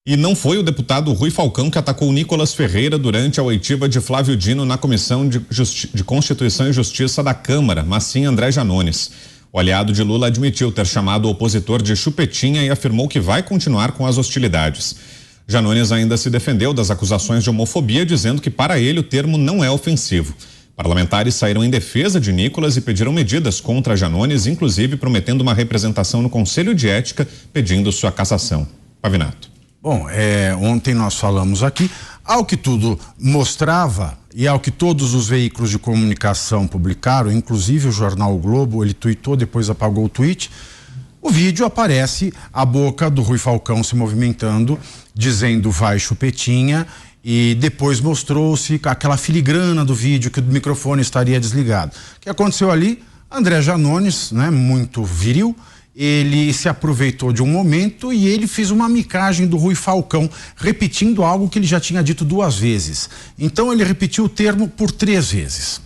E não foi o deputado Rui Falcão que atacou Nicolas Ferreira durante a oitiva de Flávio Dino na Comissão de Constituição e Justiça da Câmara, mas sim André Janones. O aliado de Lula admitiu ter chamado o opositor de chupetinha e afirmou que vai continuar com as hostilidades. Janones ainda se defendeu das acusações de homofobia, dizendo que para ele o termo não é ofensivo. Parlamentares saíram em defesa de Nicolas e pediram medidas contra Janones, inclusive prometendo uma representação no Conselho de Ética, pedindo sua cassação. Pavinato. Bom, ontem nós falamos aqui, ao que tudo mostrava e ao que todos os veículos de comunicação publicaram, inclusive o jornal O Globo, ele tuitou, depois apagou o tweet, o vídeo aparece a boca do Rui Falcão se movimentando, dizendo vai chupetinha, e depois mostrou-se aquela filigrana do vídeo que o microfone estaria desligado. O que aconteceu ali? André Janones, né, muito viril, ele se aproveitou de um momento e ele fez uma micagem do Rui Falcão, repetindo algo que ele já tinha dito 2 vezes. Então ele repetiu o termo por 3 vezes.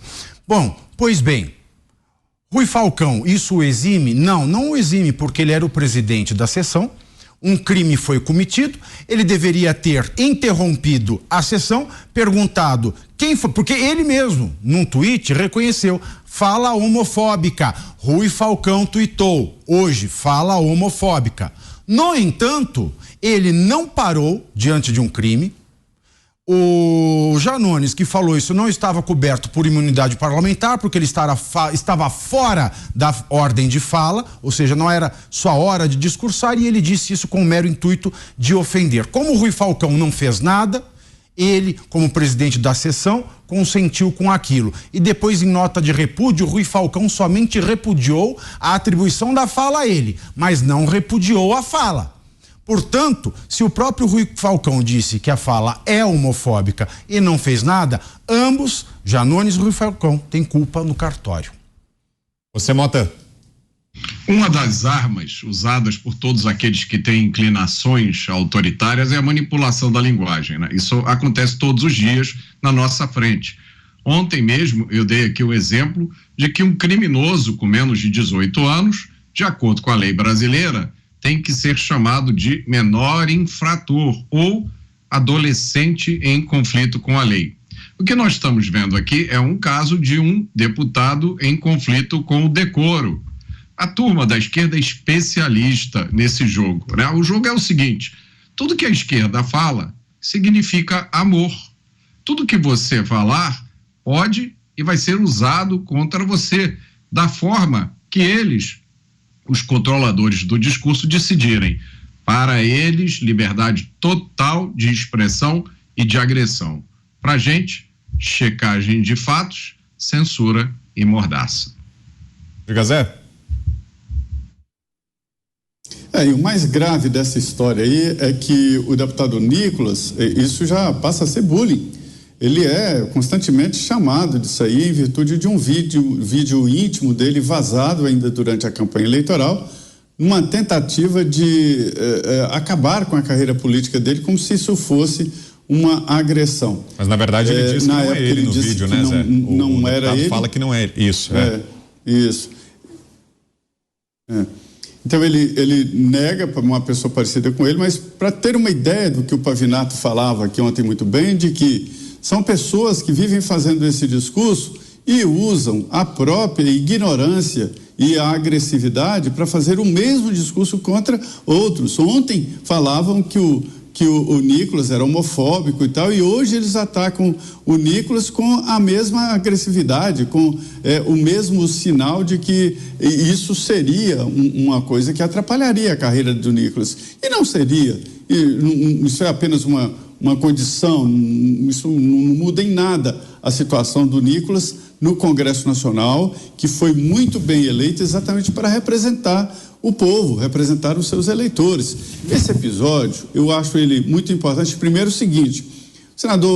Bom, pois bem, Rui Falcão, isso o exime? Não o exime, porque ele era o presidente da sessão, um crime foi cometido, ele deveria ter interrompido a sessão, perguntado quem foi, porque ele mesmo, num tweet, reconheceu, fala homofóbica. Rui Falcão tuitou, hoje, fala homofóbica. No entanto, ele não parou diante de um crime. O Janones, que falou isso, não estava coberto por imunidade parlamentar, porque ele estava fora da ordem de fala, ou seja, não era sua hora de discursar, e ele disse isso com o mero intuito de ofender. Como o Rui Falcão não fez nada, ele, como presidente da sessão, consentiu com aquilo. E depois, em nota de repúdio, o Rui Falcão somente repudiou a atribuição da fala a ele, mas não repudiou a fala. Portanto, se o próprio Rui Falcão disse que a fala é homofóbica e não fez nada, ambos, Janones e Rui Falcão, têm culpa no cartório. Você, Mota? Uma das armas usadas por todos aqueles que têm inclinações autoritárias é a manipulação da linguagem, né? Isso acontece todos os dias na nossa frente. Ontem mesmo eu dei aqui o exemplo de que um criminoso com menos de 18 anos, de acordo com a lei brasileira, tem que ser chamado de menor infrator ou adolescente em conflito com a lei. O que nós estamos vendo aqui é um caso de um deputado em conflito com o decoro. A turma da esquerda é especialista nesse jogo, né? O jogo é o seguinte: tudo que a esquerda fala significa amor. Tudo que você falar pode e vai ser usado contra você, da forma que eles, os controladores do discurso, decidirem. Para eles, liberdade total de expressão e de agressão. Para a gente, checagem de fatos, censura e mordaça. Diga, Zé. E o mais grave dessa história aí é que o deputado Nicolas, isso já passa a ser bullying. Ele é constantemente chamado disso aí em virtude de um vídeo íntimo dele vazado ainda durante a campanha eleitoral, numa tentativa de acabar com a carreira política dele como se isso fosse uma agressão. Mas na verdade ele disse que não é ele no vídeo, né, Zé? Não era ele. Fala que não é isso. Isso. Então ele nega para uma pessoa parecida com ele, mas para ter uma ideia do que o Pavinato falava aqui ontem muito bem, de que são pessoas que vivem fazendo esse discurso e usam a própria ignorância e a agressividade para fazer o mesmo discurso contra outros. Ontem falavam que o Nicolas era homofóbico e tal, e hoje eles atacam o Nicolas com a mesma agressividade, com o mesmo sinal de que isso seria uma coisa que atrapalharia a carreira do Nicolas. E não seria. Isso é apenas uma condição, isso não muda em nada a situação do Nicolas no Congresso Nacional, que foi muito bem eleito exatamente para representar o povo, representar os seus eleitores. Esse episódio, eu acho ele muito importante. Primeiro, o seguinte: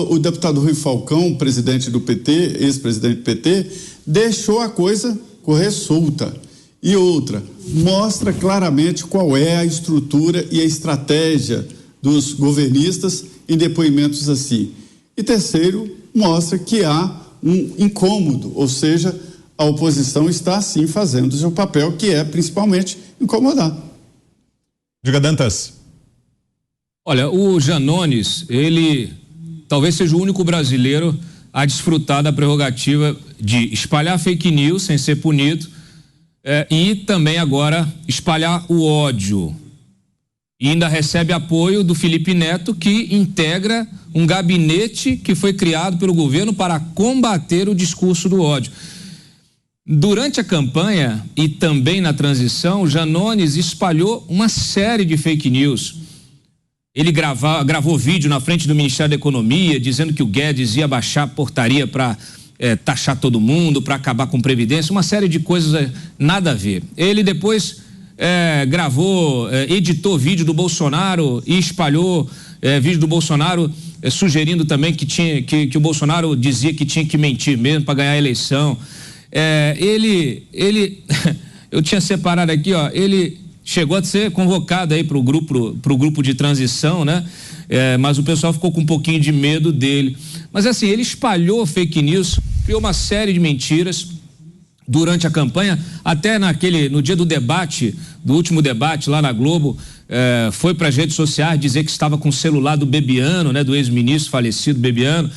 o deputado Rui Falcão, presidente do PT, ex-presidente do PT, deixou a coisa correr solta. E outra, mostra claramente qual é a estrutura e a estratégia dos governistas em depoimentos assim. E terceiro, mostra que há um incômodo, ou seja, a oposição está sim fazendo o seu papel, que é principalmente incomodar. Diga, Dantas. Olha, o Janones, ele talvez seja o único brasileiro a desfrutar da prerrogativa de espalhar fake news sem ser punido e também agora espalhar o ódio. E ainda recebe apoio do Felipe Neto, que integra um gabinete que foi criado pelo governo para combater o discurso do ódio. Durante a campanha e também na transição, Janones espalhou uma série de fake news. Ele gravou vídeo na frente do Ministério da Economia, dizendo que o Guedes ia baixar a portaria para taxar todo mundo, para acabar com Previdência, uma série de coisas nada a ver. Ele depois editou vídeo do Bolsonaro e espalhou vídeo do Bolsonaro sugerindo também que o Bolsonaro dizia que tinha que mentir mesmo para ganhar a eleição. Eu tinha separado aqui, ó, ele chegou a ser convocado aí pro grupo de transição, né? Mas o pessoal ficou com um pouquinho de medo dele. Mas assim, ele espalhou fake news, criou uma série de mentiras durante a campanha, até no dia do debate, do último debate lá na Globo, foi para as redes sociais dizer que estava com o celular do Bebiano, né? Do ex-ministro falecido Bebiano,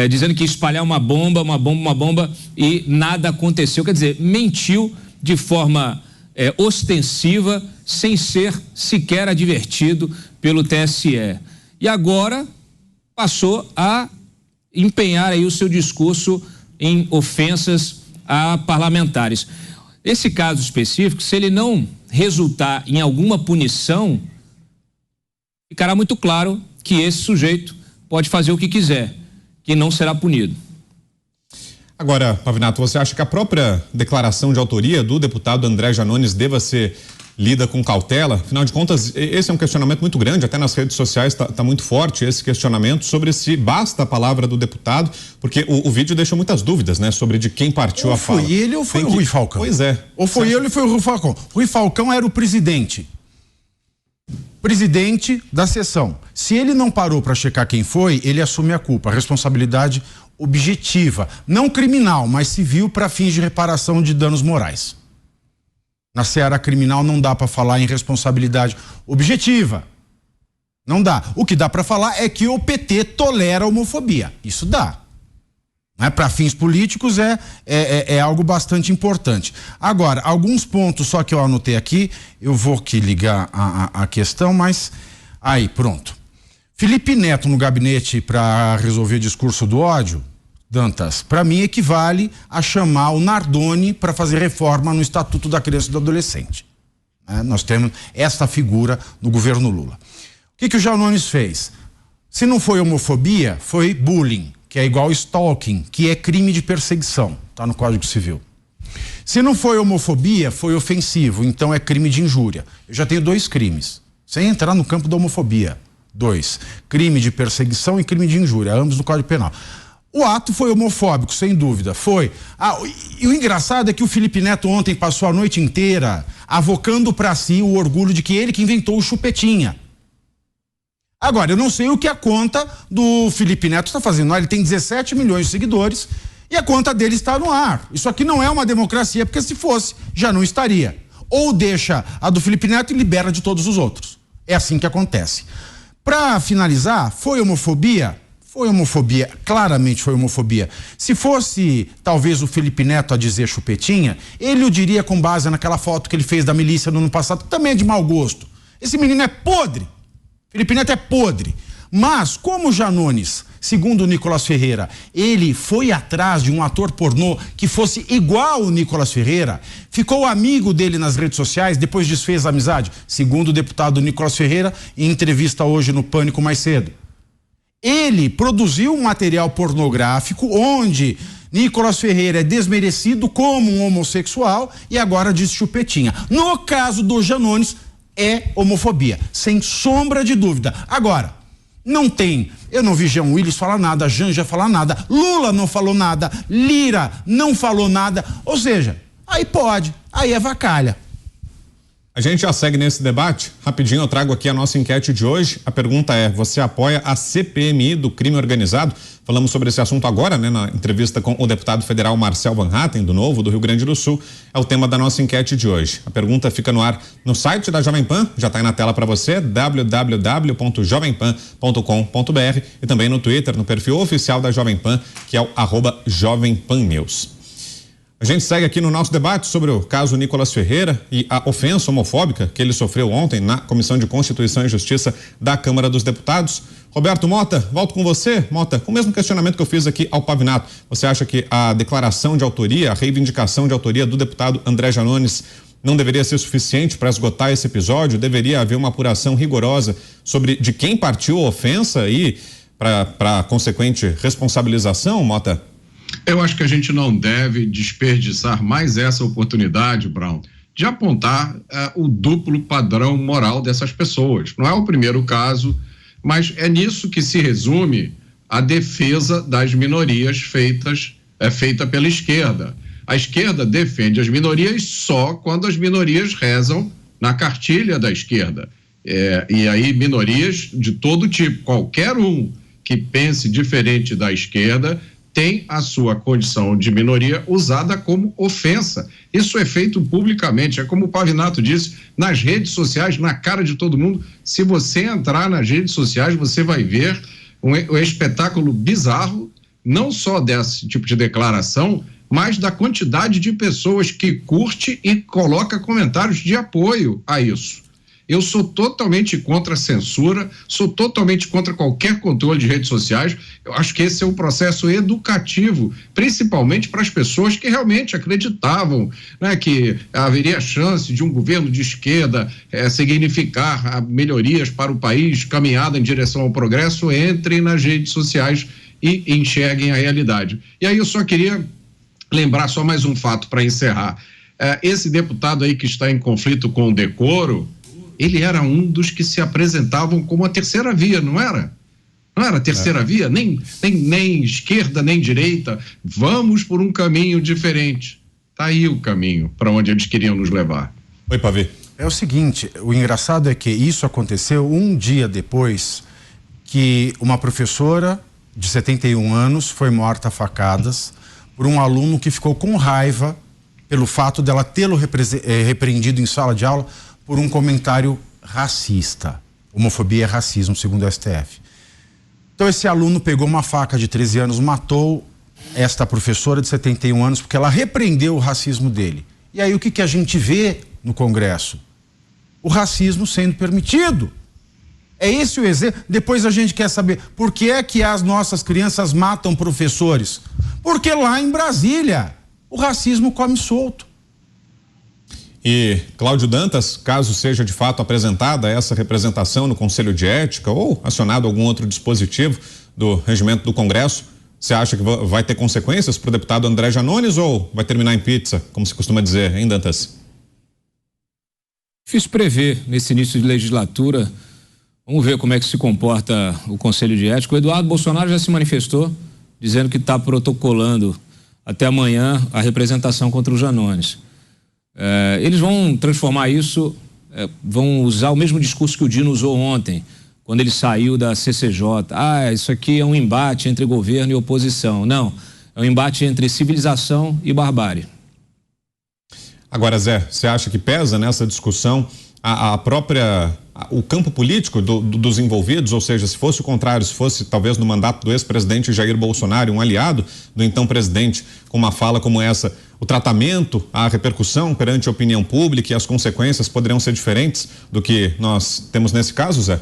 dizendo que ia espalhar uma bomba, e nada aconteceu. Quer dizer, mentiu de forma ostensiva, sem ser sequer advertido pelo TSE. E agora passou a empenhar aí o seu discurso em ofensas a parlamentares. Esse caso específico, se ele não resultar em alguma punição, ficará muito claro que esse sujeito pode fazer o que quiser, que não será punido. Agora, Pavinato, você acha que a própria declaração de autoria do deputado André Janones deva ser lida com cautela? Afinal de contas, esse é um questionamento muito grande, até nas redes sociais tá muito forte esse questionamento sobre se basta a palavra do deputado, porque o vídeo deixou muitas dúvidas, né, sobre de quem partiu a fala. Foi ele ou foi o Rui Falcão? Pois é. Ou foi ele ou foi o Rui Falcão? Rui Falcão era o presidente da sessão. Se ele não parou para checar quem foi, ele assume a culpa, a responsabilidade objetiva, não criminal, mas civil, para fins de reparação de danos morais. Na seara criminal não dá para falar em responsabilidade objetiva. Não dá. O que dá para falar é que o PT tolera a homofobia. Isso dá. Para fins políticos é algo bastante importante. Agora, alguns pontos só que eu anotei aqui, eu vou aqui ligar a questão, mas aí, pronto. Felipe Neto no gabinete para resolver discurso do ódio, Dantas, para mim equivale a chamar o Nardoni para fazer reforma no Estatuto da Criança e do Adolescente. Nós temos essa figura no governo Lula. O que o Janones fez? Se não foi homofobia, foi bullying, que é igual stalking, que é crime de perseguição, tá no Código Civil. Se não foi homofobia, foi ofensivo, então é crime de injúria. Eu já tenho 2 crimes, sem entrar no campo da homofobia. 2, crime de perseguição e crime de injúria, ambos no Código Penal. O ato foi homofóbico, sem dúvida, foi. E o engraçado é que o Felipe Neto ontem passou a noite inteira avocando para si o orgulho de que ele que inventou o chupetinha. Agora, eu não sei o que a conta do Felipe Neto está fazendo. Ele tem 17 milhões de seguidores e a conta dele está no ar. Isso aqui não é uma democracia, porque se fosse, já não estaria. Ou deixa a do Felipe Neto e libera de todos os outros. É assim que acontece. Para finalizar, foi homofobia? Foi homofobia, claramente foi homofobia. Se fosse talvez o Felipe Neto a dizer chupetinha, ele o diria com base naquela foto que ele fez da milícia no ano passado, que também é de mau gosto. Esse menino é podre. Felipe Neto é podre. Mas, como Janones, segundo o Nicolas Ferreira, ele foi atrás de um ator pornô que fosse igual o Nicolas Ferreira, ficou amigo dele nas redes sociais, depois desfez a amizade, segundo o deputado Nicolas Ferreira, em entrevista hoje no Pânico mais cedo. Ele produziu um material pornográfico onde Nicolas Ferreira é desmerecido como um homossexual e agora diz chupetinha. No caso do Janones, é homofobia, sem sombra de dúvida. Agora, não tem, eu não vi Jean Willis falar nada, Janja falar nada, Lula não falou nada, Lira não falou nada, ou seja, aí pode, aí é vacalha. A gente já segue nesse debate. Rapidinho eu trago aqui a nossa enquete de hoje. A pergunta é: você apoia a CPMI do crime organizado? Falamos sobre esse assunto agora, né, na entrevista com o deputado federal Marcel Van Hatten, do Novo, do Rio Grande do Sul. É o tema da nossa enquete de hoje. A pergunta fica no ar no site da Jovem Pan, já está aí na tela para você, www.jovempan.com.br, e também no Twitter, no perfil oficial da Jovem Pan, que é o @JovemPanNews. A gente segue aqui no nosso debate sobre o caso Nicolas Ferreira e a ofensa homofóbica que ele sofreu ontem na Comissão de Constituição e Justiça da Câmara dos Deputados. Roberto Mota, volto com você. Mota, com o mesmo questionamento que eu fiz aqui ao Pavinato, você acha que a declaração de autoria, a reivindicação de autoria do deputado André Janones não deveria ser suficiente para esgotar esse episódio? Deveria haver uma apuração rigorosa sobre de quem partiu a ofensa e para consequente responsabilização, Mota? Eu acho que a gente não deve desperdiçar mais essa oportunidade, Brown, de apontar o duplo padrão moral dessas pessoas. Não é o primeiro caso, mas é nisso que se resume a defesa das minorias feita pela esquerda. A esquerda defende as minorias só quando as minorias rezam na cartilha da esquerda. E aí minorias de todo tipo. Qualquer um que pense diferente da esquerda tem a sua condição de minoria usada como ofensa. Isso é feito publicamente, é como o Pavinato disse, nas redes sociais, na cara de todo mundo. Se você entrar nas redes sociais, você vai ver um espetáculo bizarro, não só desse tipo de declaração, mas da quantidade de pessoas que curte e coloca comentários de apoio a isso. Eu sou totalmente contra a censura, sou totalmente contra qualquer controle de redes sociais. Eu acho que esse é um processo educativo, principalmente para as pessoas que realmente acreditavam, né, que haveria chance de um governo de esquerda significar melhorias para o país, caminhada em direção ao progresso. Entrem nas redes sociais e enxerguem a realidade. E aí eu só queria lembrar só mais um fato para encerrar. Esse deputado aí que está em conflito com o decoro, ele era um dos que se apresentavam como a terceira via, não era? Não era a terceira via? Nem esquerda, nem direita. Vamos por um caminho diferente. Tá aí o caminho para onde eles queriam nos levar. Oi, Pavê. É o seguinte, o engraçado é que isso aconteceu um dia depois que uma professora de 71 anos foi morta a facadas por um aluno que ficou com raiva pelo fato dela tê-lo repreendido em sala de aula por um comentário racista. Homofobia é racismo, segundo o STF. Então esse aluno pegou uma faca de 13 anos, matou esta professora de 71 anos porque ela repreendeu o racismo dele. E aí o que a gente vê no Congresso? O racismo sendo permitido. É esse o exemplo. Depois a gente quer saber por que é que as nossas crianças matam professores. Porque lá em Brasília o racismo come solto. E Cláudio Dantas, caso seja de fato apresentada essa representação no Conselho de Ética ou acionado algum outro dispositivo do regimento do Congresso, você acha que vai ter consequências para o deputado André Janones ou vai terminar em pizza, como se costuma dizer, hein, Dantas? Difícil prever nesse início de legislatura. Vamos ver como é que se comporta o Conselho de Ética. O Eduardo Bolsonaro já se manifestou dizendo que está protocolando até amanhã a representação contra o Janones. Eles vão transformar isso, vão usar o mesmo discurso que o Dino usou ontem, quando ele saiu da CCJ. Isso aqui é um embate entre governo e oposição. Não, é um embate entre civilização e barbárie. Agora, Zé, você acha que pesa nessa discussão o campo político dos envolvidos? Ou seja, se fosse o contrário, se fosse talvez no mandato do ex-presidente Jair Bolsonaro, um aliado do então presidente, com uma fala como essa, o tratamento, a repercussão perante a opinião pública e as consequências poderiam ser diferentes do que nós temos nesse caso, Zé?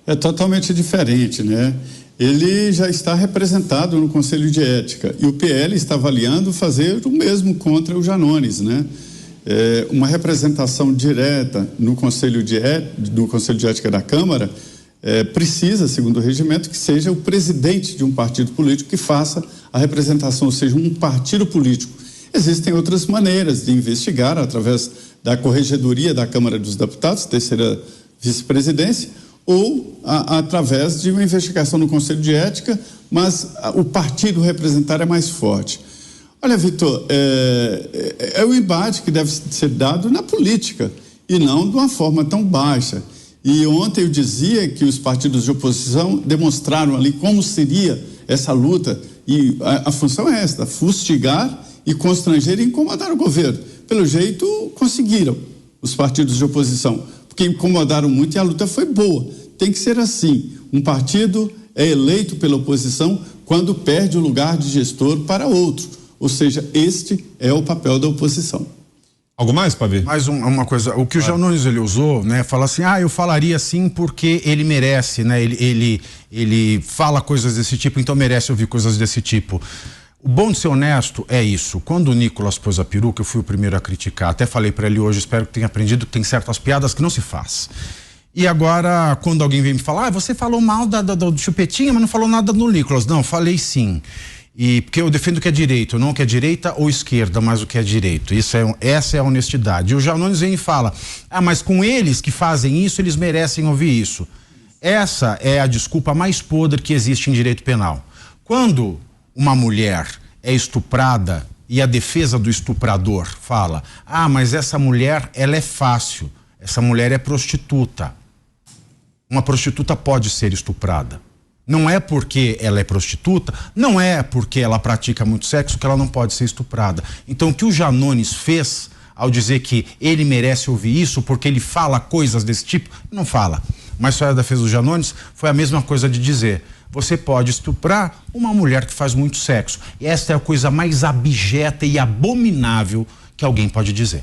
É totalmente diferente, né? Ele já está representado no Conselho de Ética e o PL está avaliando fazer o mesmo contra o Janones, né? Uma representação direta no Conselho de Ética da Câmara precisa, segundo o regimento, que seja o presidente de um partido político que faça a representação, ou seja, um partido político. Existem outras maneiras de investigar através da Corregedoria da Câmara dos Deputados, terceira vice-presidência, ou através de uma investigação no Conselho de Ética, mas o partido representar é mais forte. Olha, Vitor, é o embate que deve ser dado na política e não de uma forma tão baixa. E ontem eu dizia que os partidos de oposição demonstraram ali como seria essa luta, e a função é esta: fustigar e constranger e incomodar o governo. Pelo jeito, conseguiram os partidos de oposição, porque incomodaram muito e a luta foi boa. Tem que ser assim. Um partido é eleito pela oposição quando perde o lugar de gestor para outro. Ou seja, este é o papel da oposição. Algo mais, Pavê? Mais uma coisa, o que o Janones ele usou, né? Fala assim, eu falaria assim porque ele merece, né? Ele fala coisas desse tipo, então merece ouvir coisas desse tipo. O bom de ser honesto é isso. Quando o Nicolas pôs a peruca, eu fui o primeiro a criticar. Até falei para ele hoje, espero que tenha aprendido que tem certas piadas que não se faz. E agora, quando alguém vem me falar, você falou mal do Chupetinha, mas não falou nada do Nicolas. Não, falei sim. E porque eu defendo o que é direito, não o que é direita ou esquerda, mas o que é direito. Essa é a honestidade. E o Janones vem e fala, mas com eles que fazem isso, eles merecem ouvir isso. Essa é a desculpa mais podre que existe em direito penal. Quando uma mulher é estuprada e a defesa do estuprador fala, mas essa mulher, ela é fácil, essa mulher é prostituta. Uma prostituta pode ser estuprada. Não é porque ela é prostituta, não é porque ela pratica muito sexo que ela não pode ser estuprada. Então o que o Janones fez ao dizer que ele merece ouvir isso porque ele fala coisas desse tipo, não fala. Mas só a defesa do Janones foi a mesma coisa de dizer, você pode estuprar uma mulher que faz muito sexo. E esta é a coisa mais abjeta e abominável que alguém pode dizer.